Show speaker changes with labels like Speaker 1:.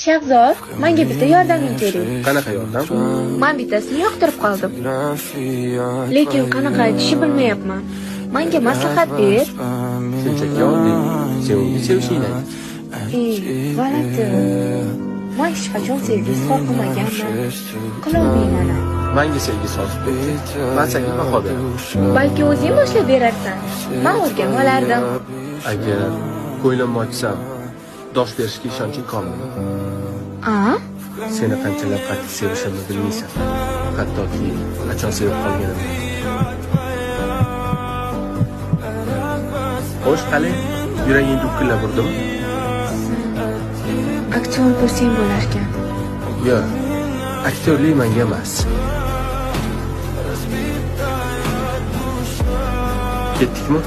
Speaker 1: Shahzod, menga bitta yordaming kerak.
Speaker 2: Qanaqa yordam?
Speaker 1: Men bittasini yoqtirib qoldim. Lekin qanaqa aytishni bilmayapman. Menga maslahat ber.
Speaker 2: Shunchaki oddiy. Sevimli sevishingni ayt.
Speaker 1: G'alati. Men hech qachon sevgi izhor qilmaganman. Qilolmayman.
Speaker 2: Menga sevgi sozib berdi. Men senga baho beraman.
Speaker 1: Balki o'zing boshlab berarsan. Men o'rganib olardim.
Speaker 2: Agar ko'nglimni ochsam, dosh berishga ishonching komilmi? Seni qanchalar qattiq sevishimni bilmaysan. Hattoki qachon sevib qolganimni. Xo'sh, qani, yuraging dukkillab urdimi?
Speaker 1: Aktyor bo'lsang bo'lar ekan.
Speaker 2: Yo'q, aktyorlik menga emas. Ketdikmi?